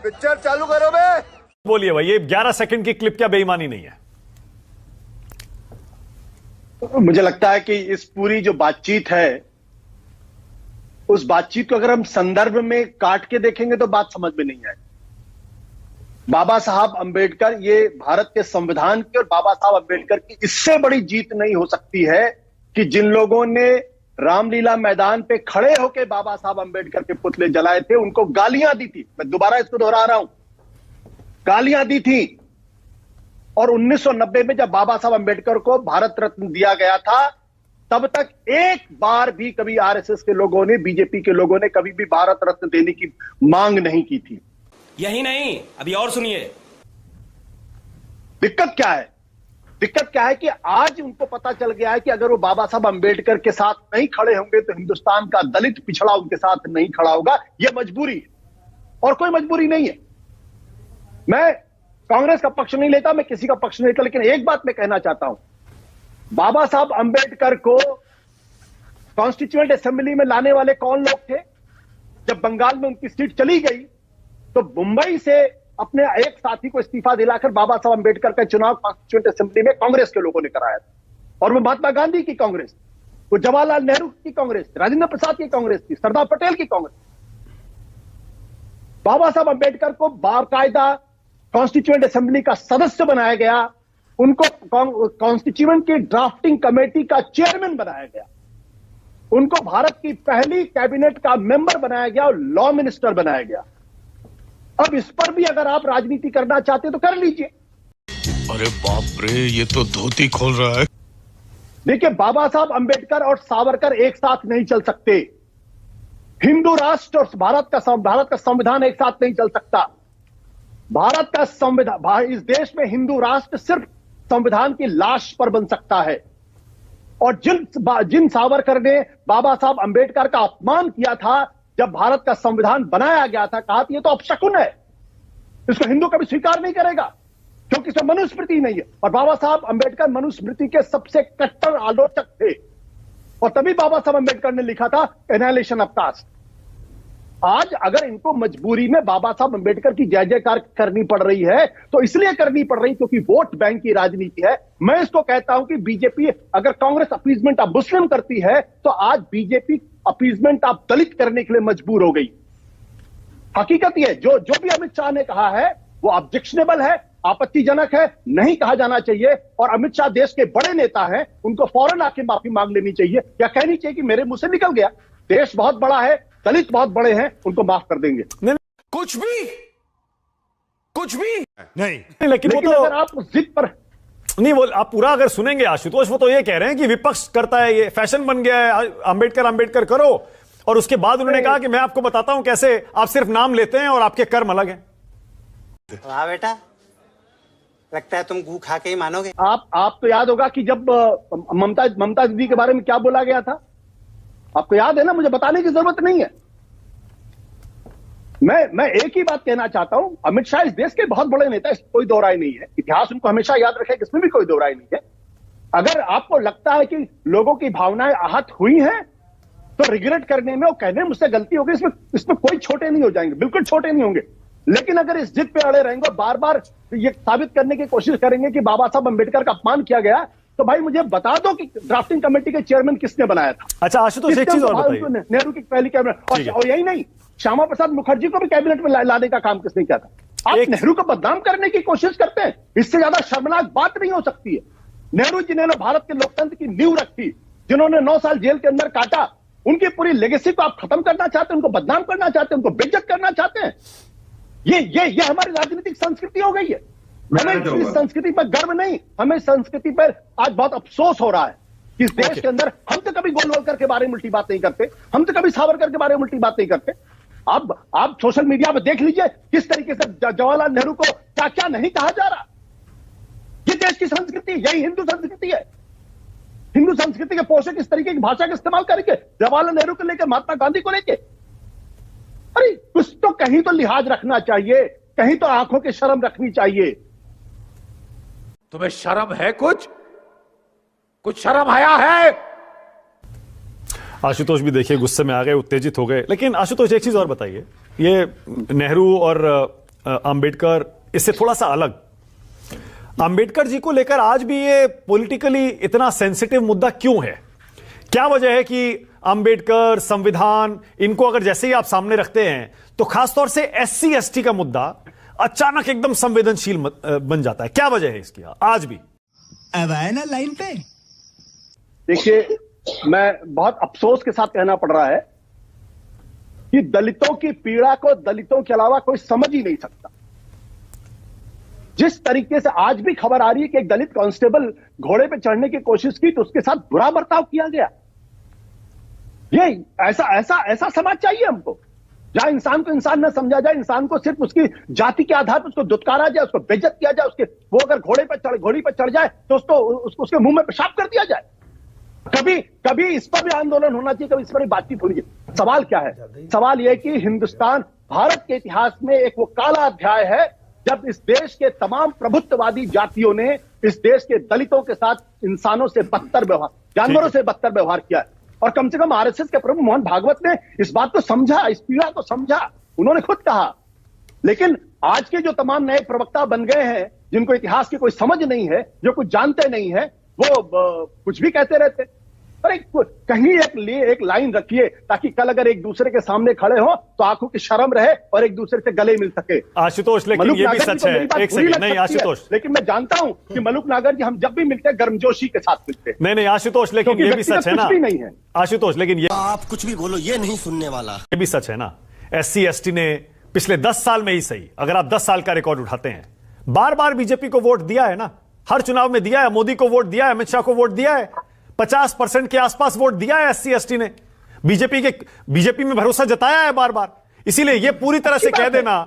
Picture चालू करो बे। बोलिए भाई, ये 11 सेकंड की क्लिप क्या बेईमानी नहीं है? मुझे लगता है कि इस पूरी जो बातचीत है, उस बातचीत को अगर हम संदर्भ में काट के देखेंगे तो बात समझ में नहीं आए। बाबा साहब अंबेडकर, ये भारत के संविधान की और बाबा साहब अंबेडकर की इससे बड़ी जीत नहीं हो सकती है कि जिन लोगों ने रामलीला मैदान पे खड़े होकर बाबा साहब अंबेडकर के पुतले जलाए थे, उनको गालियां दी थी। मैं दोबारा इसको दोहरा रहा हूं, गालियां दी थी। और 1990 में जब बाबा साहब अंबेडकर को भारत रत्न दिया गया था, तब तक एक बार भी कभी आरएसएस के लोगों ने, बीजेपी के लोगों ने कभी भी भारत रत्न देने की मांग नहीं की थी। यही नहीं, अभी और सुनिए। दिक्कत क्या है? दिक्कत क्या है कि आज उनको पता चल गया है कि अगर वो बाबा साहब अंबेडकर के साथ नहीं खड़े होंगे तो हिंदुस्तान का दलित पिछड़ा उनके साथ नहीं खड़ा होगा। यह मजबूरी है और कोई मजबूरी नहीं है। मैं कांग्रेस का पक्ष नहीं लेता, मैं किसी का पक्ष नहीं लेता, लेकिन एक बात मैं कहना चाहता हूं, बाबा साहब अंबेडकर को कॉन्स्टिट्यूएंट असेंबली में लाने वाले कौन लोग थे? जब बंगाल में उनकी सीट चली गई तो मुंबई से अपने एक साथी को इस्तीफा दिलाकर बाबा साहब अंबेडकर का चुनाव कॉन्स्टिट्यूएंट असेंबली में कांग्रेस के लोगों ने कराया था। और वो महात्मा गांधी की कांग्रेस, वो जवाहरलाल नेहरू की कांग्रेस, राजेंद्र प्रसाद की कांग्रेस थी, सरदार पटेल की कांग्रेस। बाबा साहब अंबेडकर को बाकायदा कॉन्स्टिट्यूएंट असेंबली का सदस्य बनाया गया, उनको कॉन्स्टिट्यूएंट की ड्राफ्टिंग कमेटी का चेयरमैन बनाया गया, उनको भारत की पहली कैबिनेट का मेंबर बनाया गया और लॉ मिनिस्टर बनाया गया। अब इस पर भी अगर आप राजनीति करना चाहते तो कर लीजिए। अरे बाप रे, ये तो धोती खोल रहा है। देखिए, बाबा साहब अंबेडकर और सावरकर एक साथ नहीं चल सकते। हिंदू राष्ट्र और भारत का संविधान एक साथ नहीं चल सकता। भारत का संविधान, इस देश में हिंदू राष्ट्र सिर्फ संविधान की लाश पर बन सकता है। और जिन सावरकर ने बाबा साहब अंबेडकर का अपमान किया था जब भारत का संविधान बनाया गया था, कहा ये तो अपशकुन है, इसको हिंदू कभी स्वीकार नहीं करेगा क्योंकि इसमें मनुस्मृति नहीं है। और बाबा साहब अंबेडकर मनुस्मृति के सबसे कट्टर आलोचक थे और तभी बाबा साहब अंबेडकर ने लिखा था एनालिशन ऑफ कास्ट। आज अगर इनको मजबूरी में बाबा साहब अंबेडकर की जय जयकार करनी पड़ रही है तो इसलिए करनी पड़ रही क्योंकि वोट बैंक की राजनीति है। मैं इसको कहता हूं कि बीजेपी, अगर कांग्रेस अपीजमेंट ऑफ मुस्लिम करती है तो आज बीजेपी अपीजमेंट ऑफ दलित करने के लिए मजबूर हो गई। हकीकत यह, जो भी अमित शाह ने कहा है वो ऑब्जेक्शनेबल है, आपत्तिजनक है, नहीं कहा जाना चाहिए। और अमित शाह देश के बड़े नेता हैं, उनको फौरन आके माफी मांग लेनी चाहिए या कहनी चाहिए कि मेरे मुंह से निकल गया, देश बहुत बड़ा है, दलित बहुत बड़े हैं, उनको माफ कर देंगे। कुछ भी नहीं, लेकिन वो तो अगर आप उस जिद पर नहीं, वो आप पूरा अगर सुनेंगे आशुतोष, वो तो ये कह रहे हैं कि विपक्ष करता है, ये फैशन बन गया है, अंबेडकर करो। और उसके बाद उन्होंने कहा कि मैं आपको बताता हूं कैसे आप सिर्फ नाम लेते हैं और आपके कर्म अलग हैं। वाह बेटा, लगता है तुम गू खा के ही मानोगे। आपको याद होगा कि जब ममता दीदी के बारे में क्या बोला गया था, आपको याद है ना? मुझे बताने की जरूरत नहीं है। मैं एक ही बात कहना चाहता हूं, अमित शाह इस देश के बहुत बड़े नेता, इसमें कोई दो राय नहीं है। इतिहास उनको हमेशा याद रखेगा, इसमें भी कोई दो राय नहीं है। अगर आपको लगता है कि लोगों की भावनाएं आहत हुई हैं तो रिग्रेट करने में और कहने में मुझसे गलती होगी, इसमें कोई छोटे नहीं हो जाएंगे, बिल्कुल छोटे नहीं होंगे। लेकिन अगर इस जिद पे अड़े रहेंगे, बार बार ये साबित करने की कोशिश करेंगे कि बाबा साहब अंबेडकर का अपमान किया गया, तो भाई मुझे बता दो कि ड्राफ्टिंग कमेटी के चेयरमैन किसने बनाया था। अच्छा आशुतोष, एक चीज और बताइए, नेहरू की पहली कैबिनेट, और यही नहीं, श्यामा प्रसाद मुखर्जी को भी कैबिनेट में लाने का काम किसने किया था? आप नेहरू को बदनाम करने की कोशिश करते हैं, इससे ज्यादा शर्मनाक बात नहीं हो सकती है। नेहरू जी ने भारत के लोकतंत्र की नींव रखी, जिन्होंने 9 साल जेल के अंदर काटा, उनकी पूरी लेगेसी को आप खत्म करना चाहते हैं, उनको बदनाम करना चाहते हैं, उनको बेइज्जत करना चाहते हैं। ये हमारी राजनीतिक संस्कृति हो गई है। हमें इस संस्कृति पर गर्व नहीं, हमें संस्कृति पर आज बहुत अफसोस हो रहा है कि इस देश के अंदर हम तो कभी गोलवलकर के बारे में उल्टी बात नहीं करते, हम तो कभी सावरकर के बारे में उल्टी बात नहीं करते। आप सोशल मीडिया पर देख लीजिए किस तरीके से जवाहरलाल नेहरू को क्या क्या नहीं कहा जा रहा। ये देश की संस्कृति, यही हिंदू संस्कृति है। हिंदू संस्कृति के पोषक इस तरीके की भाषा का इस्तेमाल करके, जवाहरलाल नेहरू को लेकर, महात्मा गांधी को लेकर, अरे कुछ तो कहीं तो लिहाज रखना चाहिए, कहीं तो आंखों की शर्म रखनी चाहिए। तुम्हें शर्म है? कुछ शर्म आया है? आशुतोष भी देखिए गुस्से में आ गए, उत्तेजित हो गए। लेकिन आशुतोष एक चीज और बताइए, ये नेहरू और अंबेडकर इससे थोड़ा सा अलग। अंबेडकर जी को लेकर आज भी ये पॉलिटिकली इतना सेंसिटिव मुद्दा क्यों है? क्या वजह है कि अंबेडकर, संविधान, इनको अगर जैसे ही आप सामने रखते हैं तो खासतौर से SC ST का मुद्दा अचानक एकदम संवेदनशील बन जाता है? क्या वजह है इसकी आज भी? अब आए ना लाइन पे। देखिए, मैं बहुत अफसोस के साथ कहना पड़ रहा है कि दलितों की पीड़ा को दलितों के अलावा कोई समझ ही नहीं सकता। जिस तरीके से आज भी खबर आ रही है कि एक दलित कांस्टेबल घोड़े पे चढ़ने की कोशिश की तो उसके साथ बुरा बर्ताव किया गया, ये ऐसा समाज चाहिए हमको, जहां इंसान को इंसान न समझा जाए, इंसान को सिर्फ उसकी जाति के आधार पर उसको दुत्कारा जाए, उसको बेइज्जत किया जाए, वो अगर घोड़ी पर चढ़ जाए तो उसके मुंह में पेशाब कर दिया जाए। कभी इस पर भी आंदोलन होना चाहिए, कभी इस पर भी बातचीत होनी चाहिए। सवाल क्या है? सवाल यह कि हिंदुस्तान, भारत के इतिहास में एक वो काला अध्याय है जब इस देश के तमाम प्रभुत्ववादी जातियों ने इस देश के दलितों के साथ इंसानों से बदतर व्यवहार, जानवरों से बदतर व्यवहार किया है। और कम से कम RSS के प्रमुख मोहन भागवत ने इस बात को समझा, इस पीड़ा को समझा, उन्होंने खुद कहा। लेकिन आज के जो तमाम नए प्रवक्ता बन गए हैं, जिनको इतिहास की कोई समझ नहीं है, जो कुछ जानते नहीं है, वो कुछ भी कहते रहते। अरे कहीं एक लाइन रखिए ताकि कल अगर एक दूसरे के सामने खड़े हो तो आंखों की शर्म रहे और एक दूसरे से गले मिल सके। आशुतोष, लेकिन ये भी सच है, एक सेकंड, नहीं आशुतोष, लेकिन मैं जानता हूं कि मलुक नागर जी हम जब भी मिलते हैं गर्मजोशी के साथ मिलते हैं। नहीं आशुतोष, लेकिन ये भी सच है ना आशुतोष, लेकिन ये आप कुछ भी बोलो ये नहीं सुनने वाला। ये भी सच है ना, SC ST ने पिछले 10 साल में ही सही, अगर आप 10 साल का रिकॉर्ड उठाते हैं, बार बार बीजेपी को वोट दिया है ना, हर चुनाव में दिया है, मोदी को वोट दिया है, अमित शाह को वोट दिया है, 50% के आसपास वोट दिया है SC ST ने। बीजेपी में भरोसा जताया है बार बार। इसीलिए ये पूरी तरह से कह देना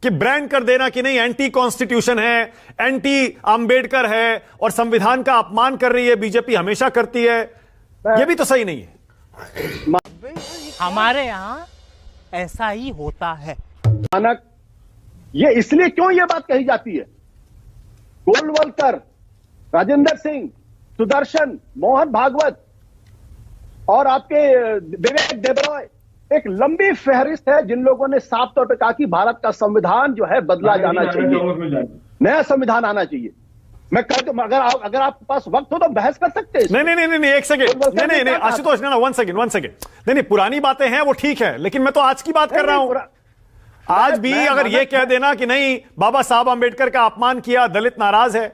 कि ब्रांड कर देना कि नहीं एंटी कॉन्स्टिट्यूशन है, एंटी अंबेडकर है और संविधान का अपमान कर रही है बीजेपी, हमेशा करती है, ये भी तो सही नहीं है। हमारे यहां ऐसा ही होता है। मानक, ये इसलिए क्यों ये बात कही जाती है? गोलवलकर, राजेंद्र सिंह, सुदर्शन, मोहन भागवत और आपके विवेक देबरॉय, एक लंबी फहरिस्त है जिन लोगों ने साफ तौर पर कहा कि भारत का संविधान जो है बदला जाना चाहिए, नया संविधान आना चाहिए। मैं कहता हूं अगर आपके पास वक्त हो तो बहस कर सकते हैं। नहीं एक सेकंड, नहीं आशुतोष, ना वन सेकंड, नहीं पुरानी बातें हैं वो ठीक है, लेकिन मैं तो आज की बात कर रहा हूं। आज भी अगर ये कह देना कि नहीं बाबा साहब अंबेडकर का अपमान किया, दलित नाराज है,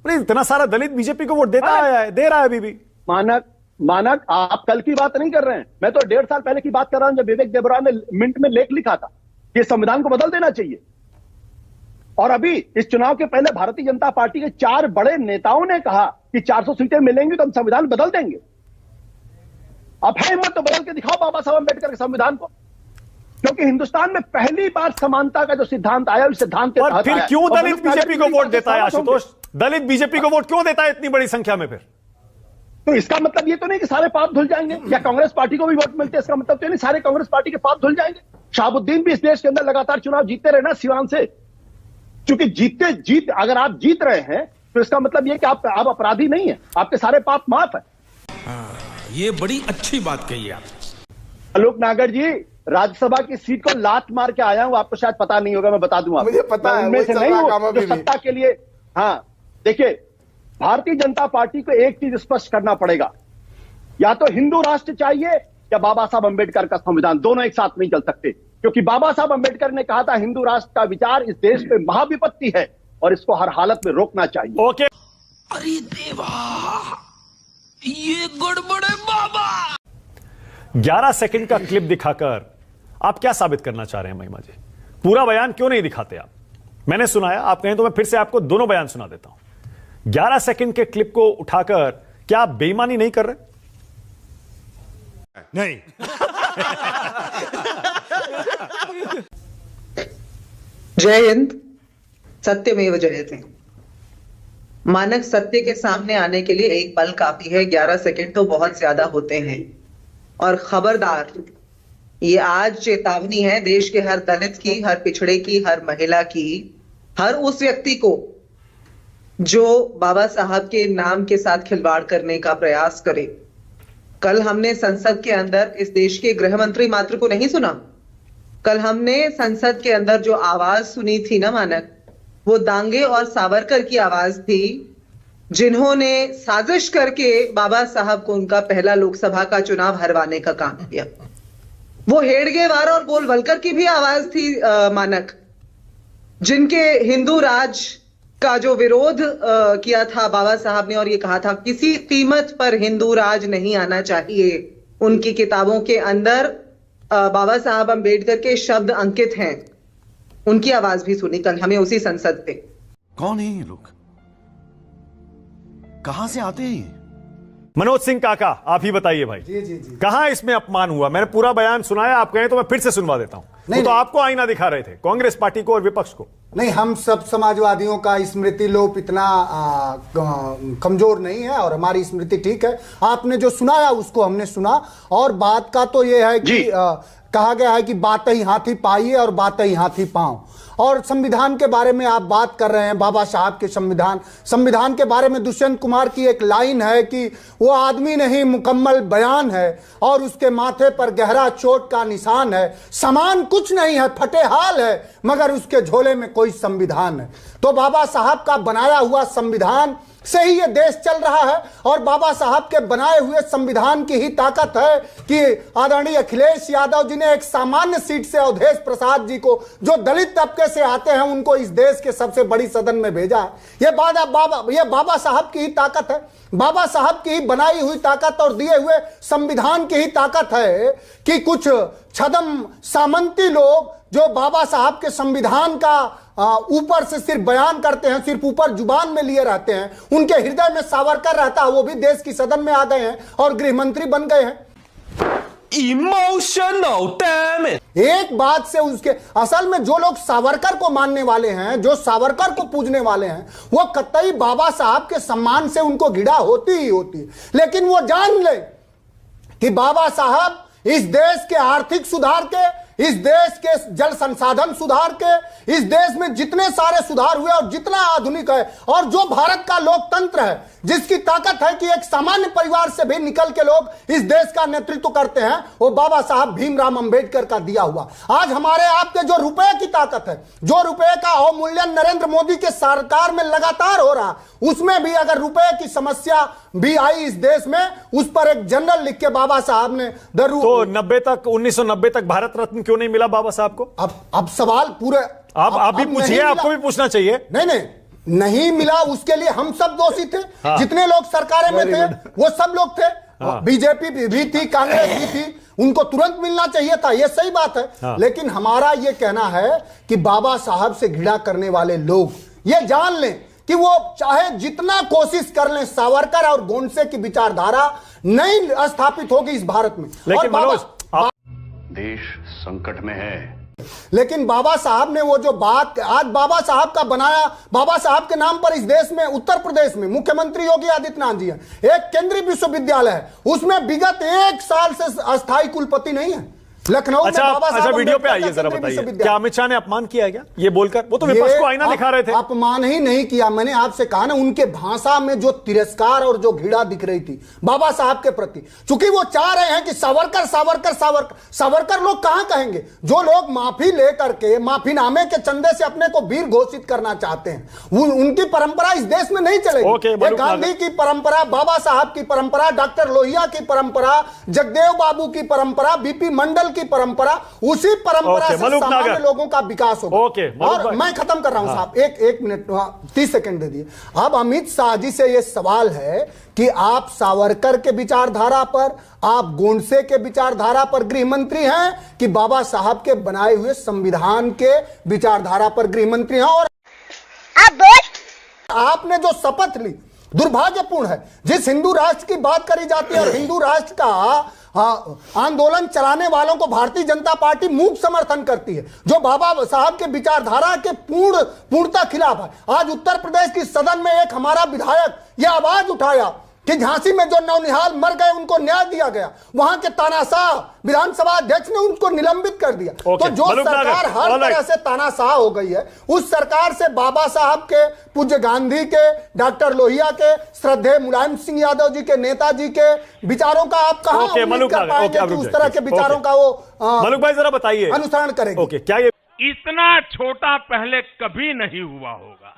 इतना सारा दलित बीजेपी को वोट देता आया है, दे रहा है अभी भी। मानक, आप कल की बात नहीं कर रहे हैं, मैं तो 1.5 साल पहले की बात कर रहा हूं जब विवेक देबरॉय ने मिंट में लेख लिखा था कि संविधान को बदल देना चाहिए। और अभी इस चुनाव के पहले भारतीय जनता पार्टी के 4 बड़े नेताओं ने कहा कि 400 सीटें मिलेंगी तो हम संविधान बदल देंगे। अब है हिम्मत तो बदल के दिखाओ बाबा साहब अंबेडकर के संविधान को, क्योंकि हिंदुस्तान में पहली बार समानता का जो सिद्धांत आया, उस सिद्धांत के तहत फिर क्यों दलित बीजेपी को वोट देता है आशुतोष? दलित बीजेपी को वोट क्यों देता है इतनी बड़ी संख्या में? फिर तो इसका मतलब ये तो नहीं कि सारे पाप धुल जाएंगे, या कांग्रेस पार्टी को भी वोट मिलते हैं इसका मतलब तो नहीं सारे कांग्रेस पार्टी के पाप धुल जाएंगे। शहाबुद्दीन भी इस देश के अंदर लगातार चुनाव जीतते रहे ना सिवान से, क्योंकि अगर आप जीत रहे हैं तो इसका मतलब ये कि आप अपराधी नहीं है, आपके सारे पाप माफ है। ये बड़ी अच्छी बात कही आप। आलोक नागर जी, राज्यसभा की सीट को लात मार के आया हूं, आपको शायद पता नहीं होगा, मैं बता दूं आपको। मुझे पता है, उनमें से नहीं हूं जो सत्ता के लिए। हाँ देखिए, भारतीय जनता पार्टी को एक चीज स्पष्ट करना पड़ेगा, या तो हिंदू राष्ट्र चाहिए या बाबा साहब अंबेडकर का संविधान, दोनों एक साथ नहीं चल सकते। क्योंकि बाबा साहब अंबेडकर ने कहा था हिंदू राष्ट्र का विचार इस देश पे महाविपत्ति है और इसको हर हालत में रोकना चाहिए। ओके, अरे देवा, ये गड़बड़ है बाबा। 11 सेकंड का क्लिप दिखाकर आप क्या साबित करना चाह रहे हैं महिमा जी? पूरा बयान क्यों नहीं दिखाते आप? मैंने सुनाया, आप कहें तो मैं फिर से आपको दोनों बयान सुना देता हूं। 11 सेकंड के क्लिप को उठाकर क्या आप बेईमानी नहीं कर रहे? नहीं। जय हिंद, सत्यमेव जयते। मानक, सत्य के सामने आने के लिए एक पल काफी है, 11 सेकंड तो बहुत ज्यादा होते हैं। और खबरदार, ये आज चेतावनी है देश के हर दलित की, हर पिछड़े की, हर महिला की, हर उस व्यक्ति को जो बाबा साहब के नाम के साथ खिलवाड़ करने का प्रयास करे। कल हमने संसद के अंदर इस देश के गृह मंत्री मात्र को नहीं सुना, कल हमने संसद के अंदर जो आवाज सुनी थी ना मानक, वो दांगे और सावरकर की आवाज थी, जिन्होंने साजिश करके बाबा साहब को उनका पहला लोकसभा का चुनाव हरवाने का काम किया। वो हेडगेवार और गोलवलकर की भी आवाज थी मानक, जिनके हिंदू राज का जो विरोध किया था बाबा साहब ने, और ये कहा था किसी कीमत पर हिंदू राज नहीं आना चाहिए। उनकी किताबों के अंदर बाबा साहब अंबेडकर के शब्द अंकित हैं। उनकी आवाज भी सुनी कल हमें उसी संसद पे। कौन है ये लोग, कहां से आते हैं ये? मनोज सिंह काका, आप ही बताइए भाई। जी। कहां इसमें अपमान हुआ? मैंने पूरा बयान सुनाया, आप कहें तो मैं फिर से सुनवा देता हूं। नहीं, तो आपको आईना दिखा रहे थे कांग्रेस पार्टी को और विपक्ष को। नहीं, हम सब समाजवादियों का स्मृति लोप इतना कमजोर नहीं है और हमारी स्मृति ठीक है। आपने जो सुनाया उसको हमने सुना, और बात का तो यह है कि कहा गया है कि बातें ही हाथी पाइए और बातें ही हाथी पांव। और संविधान के बारे में आप बात कर रहे हैं, बाबा साहब के संविधान के बारे में दुष्यंत कुमार की एक लाइन है कि वो आदमी नहीं मुकम्मल बयान है और उसके माथे पर गहरा चोट का निशान है। समान कुछ नहीं है, फटे हाल है, मगर उसके झोले में कोई संविधान है। तो बाबा साहब का बनाया हुआ संविधान से ही ये देश चल रहा है, और बाबा साहब के बनाए हुए संविधान की ही ताकत है कि आदरणीय अखिलेश यादव जी ने एक सामान्य सीट से अवधेश प्रसाद जी को, जो दलित तबके से आते हैं, उनको इस देश के सबसे बड़ी सदन में भेजा है। ये बाबा साहब की ही ताकत है, बाबा साहब की ही बनाई हुई ताकत और दिए हुए संविधान की ही ताकत है कि कुछ छदम सामंती लोग जो बाबा साहब के संविधान का ऊपर से सिर्फ बयान करते हैं, सिर्फ ऊपर जुबान में लिए रहते हैं, उनके हृदय में सावरकर रहता है, वो भी देश की सदन में आ गए हैं और गृह मंत्री बन गए हैं। Emotional damn it. एक बात से उसके असल में जो लोग सावरकर को मानने वाले हैं, जो सावरकर को पूजने वाले हैं, वो कतई बाबा साहब के सम्मान से उनको घृणा होती ही होती है। लेकिन वो जान ले कि बाबा साहब इस देश के आर्थिक सुधार के, इस देश के जल संसाधन सुधार के, इस देश में जितने सारे सुधार हुए और जितना आधुनिक है, और जो भारत का लोकतंत्र है, जिसकी ताकत है कि एक सामान्य परिवार से भी निकल के लोग इस देश का नेतृत्व करते हैं, वो बाबा साहब भीमराव अंबेडकर का दिया हुआ। आज हमारे आपके जो रुपए की ताकत है, जो रुपए का अवमूल्यन नरेंद्र मोदी के सरकार में लगातार हो रहा, उसमें भी अगर रुपए की समस्या भी आई इस देश में, उस पर एक जनरल लिख के बाबा साहब ने तो 1990 तक भारत रत्न क्यों नहीं मिला बाबा साहब को? अब सवाल पूरे आप भी पूछिए, आपको भी पूछना चाहिए। नहीं मिला, उसके लिए हम सब दोषी थे। हाँ। जितने लोग सरकारें में थे वो सब लोग थे। हाँ। बीजेपी भी थी, कांग्रेस भी थी, उनको तुरंत मिलना चाहिए था, ये सही बात है। हाँ। लेकिन हमारा ये कहना है कि बाबा साहब से घृणा करने वाले लोग ये जान लें कि वो चाहे जितना कोशिश कर लें, सावरकर और गोडसे की विचारधारा नहीं स्थापित होगी इस भारत में। लेकिन मनोज, देश संकट में है, लेकिन बाबा साहब ने वो जो बात आज बाबा साहब का बनाया, बाबा साहब के नाम पर इस देश में, उत्तर प्रदेश में मुख्यमंत्री योगी आदित्यनाथ जी हैं, एक केंद्रीय विश्वविद्यालय है, उसमें विगत 1 साल से अस्थायी कुलपति नहीं है। लखनऊ में बाबा साहब वीडियो पे आइए जरा बताइए, क्या अमित शाह ने अपमान किया है क्या ये बोलकर? वो तो विपक्ष को आईना दिखा रहे थे। अपमान ही नहीं किया, मैंने आपसे कहा ना, उनके भाषा में जो तिरस्कार और जो घृणा दिख रही थी बाबा साहब के प्रति, चूंकि वो चाह रहे हैं कि सावरकर सावरकर सावरकर सावरकर लोग कहां कहेंगे? जो लोग माफी लेकर के, माफीनामे के चंदे से अपने को वीर घोषित करना चाहते हैं, उनकी परंपरा इस देश में नहीं चलेगी। गांधी की परंपरा, बाबा साहब की परंपरा, डॉक्टर लोहिया की परंपरा, जगदेव बाबू की परंपरा, बीपी मंडल की परंपरा, उसी परंपरा से सामान्य लोगों का विकास होगा। और मैं खत्म कर रहा हूं साहब, एक मिनट 30 सेकंड दे दिए। अब अमित शाह जी से यह सवाल है कि आप सावरकर के विचारधारा पर, आप गोडसे के विचारधारा पर गृह मंत्री हैं कि बाबा साहब के बनाए हुए संविधान के विचारधारा पर गृह मंत्री हैं? और आपने जो शपथ ली दुर्भाग्यपूर्ण है। जिस हिंदू राष्ट्र की बात करी जाती है और हिंदू राष्ट्र का आंदोलन चलाने वालों को भारतीय जनता पार्टी मूक समर्थन करती है, जो बाबा साहब के विचारधारा के पूर्णता खिलाफ है। आज उत्तर प्रदेश की सदन में एक हमारा विधायक यह आवाज उठाया कि झांसी में जो नौनिहाल मर गए उनको न्याय दिया गया, वहां के तानाशाह विधानसभा अध्यक्ष ने उनको निलंबित कर दिया। तो जो सरकार हर तरह से तानाशाह हो गई है, उस सरकार से बाबा साहब के, पूज्य गांधी के, डॉक्टर लोहिया के, श्रद्धेय मुलायम सिंह यादव जी के, नेताजी के विचारों का आप कहां उम्मीद कर पाएंगे कि उस तरह के विचारों का वो मलुक भाई जरा बताइए अनुसरण करेंगे? क्या ये इतना छोटा पहले कभी नहीं हुआ होगा।